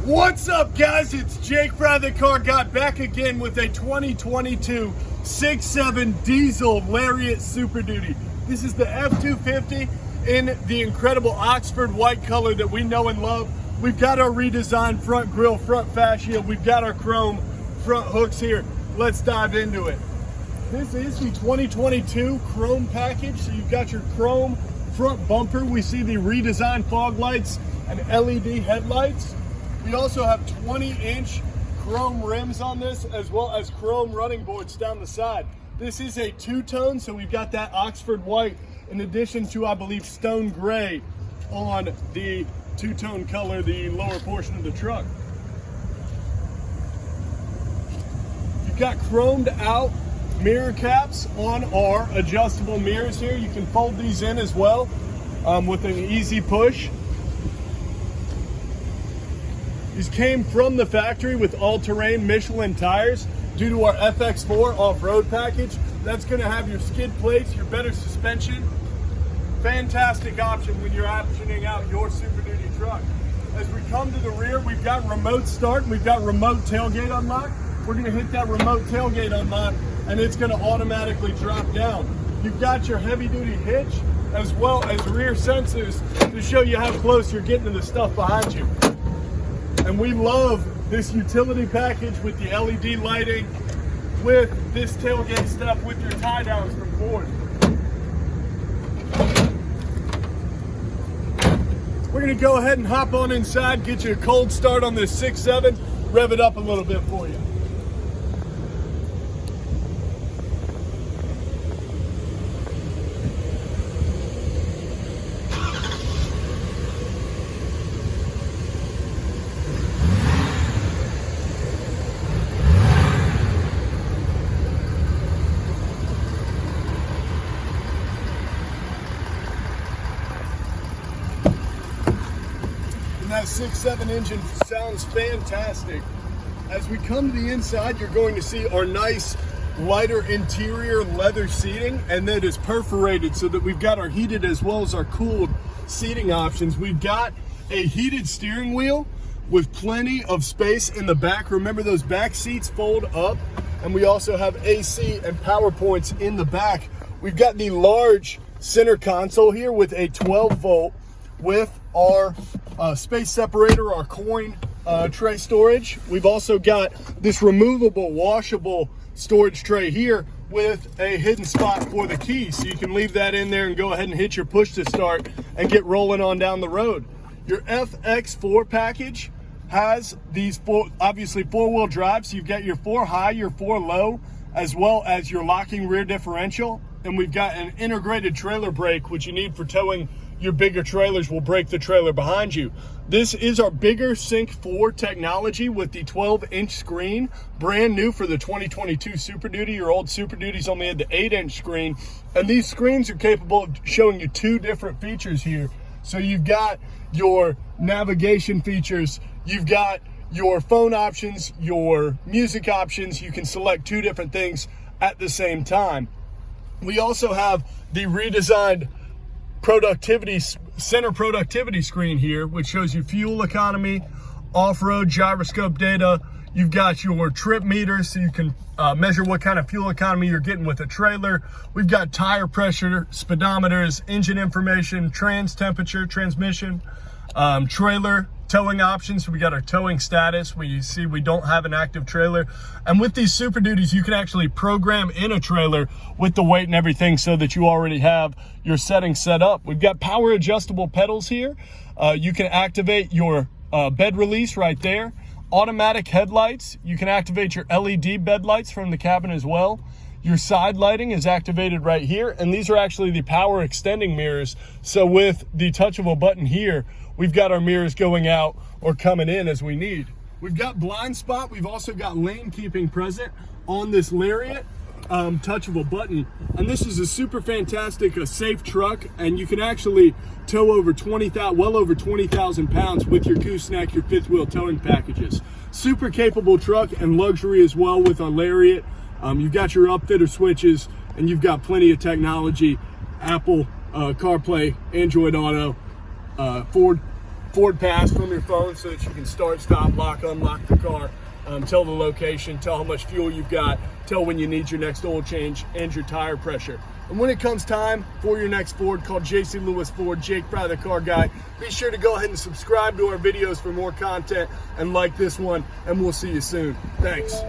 What's up, guys? It's Jake Fry the Car Guy back again with a 2022 6.7 diesel LARIAT Super Duty. This is the F250 in the incredible Oxford white color that we know and love. We've got our redesigned front grille, front fascia. We've got our chrome front hooks here. Let's dive into it. This is the 2022 chrome package. So you've got your chrome front bumper. We see the redesigned fog lights and LED headlights. We also have 20-inch chrome rims on this, as well as chrome running boards down the side. This is a two-tone, so we've got that Oxford white in addition to, I believe, stone gray on the two-tone color, the lower portion of the truck. You've got chromed out mirror caps on our adjustable mirrors here. You can fold these in as well with an easy push. These came from the factory with all-terrain Michelin tires due to our FX4 off-road package. That's going to have your skid plates, your better suspension. Fantastic option when you're optioning out your Super Duty truck. As we come to the rear, we've got remote start and we've got remote tailgate unlock. We're going to hit that remote tailgate unlock and it's going to automatically drop down. You've got your heavy-duty hitch as well as rear sensors to show you how close you're getting to the stuff behind you. And we love this utility package with the LED lighting, with this tailgate step with your tie downs from Ford. We're gonna go ahead and hop on inside, get you a cold start on this 6.7, rev it up a little bit for you. That 6.7 engine sounds fantastic. As we come to the inside, you're going to see our nice lighter interior leather seating, and that is perforated so that we've got our heated as well as our cooled seating options. We've got a heated steering wheel with plenty of space in the back. Remember, those back seats fold up, and we also have AC and power points in the back. We've got the large center console here with a 12 volt with our space separator, our coin tray storage. We've also got this removable, washable storage tray here with a hidden spot for the key. So you can leave that in there and go ahead and hit your push to start and get rolling on down the road. Your FX4 package has these obviously four-wheel drive. So you've got your 4 high, your 4 low, as well as your locking rear differential. And we've got an integrated trailer brake, which you need for towing your bigger trailers. Will brake the trailer behind you. This is our bigger Sync 4 technology with the 12-inch screen, brand new for the 2022 Super Duty. Your old Super Duties only had the 8-inch screen, and these screens are capable of showing you 2 different features here. So you've got your navigation features, you've got your phone options, your music options. You can select 2 different things at the same time. We also have the redesigned center productivity screen here, which shows you fuel economy, off-road gyroscope data. You've got your trip meter, so you can measure what kind of fuel economy you're getting with a trailer. We've got tire pressure, speedometers, engine information, trans temperature, transmission, trailer towing options. So we got our towing status. We see we don't have an active trailer. And with these Super Duties, you can actually program in a trailer with the weight and everything so that you already have your settings set up. We've got power adjustable pedals here. You can activate your bed release right there. Automatic headlights. You can activate your LED bed lights from the cabin as well. Your side lighting is activated right here, and these are actually the power extending mirrors. So with the touch of a button here, we've got our mirrors going out or coming in as we need. We've got blind spot. We've also got lane keeping present on this LARIAT, touch of a button. And this is a super fantastic, safe truck, and you can actually tow over well over 20,000 pounds with your gooseneck, your 5th wheel towing packages. Super capable truck and luxury as well with our LARIAT. You've got your upfitter switches, and you've got plenty of technology, Apple CarPlay, Android Auto, Ford Ford Pass from your phone so that you can start, stop, lock, unlock the car, tell the location, tell how much fuel you've got, tell when you need your next oil change and your tire pressure. And when it comes time for your next Ford, call J.C. Lewis Ford, Jake Fry the Car Guy. Be sure to go ahead and subscribe to our videos for more content and like this one, and we'll see you soon. Thanks.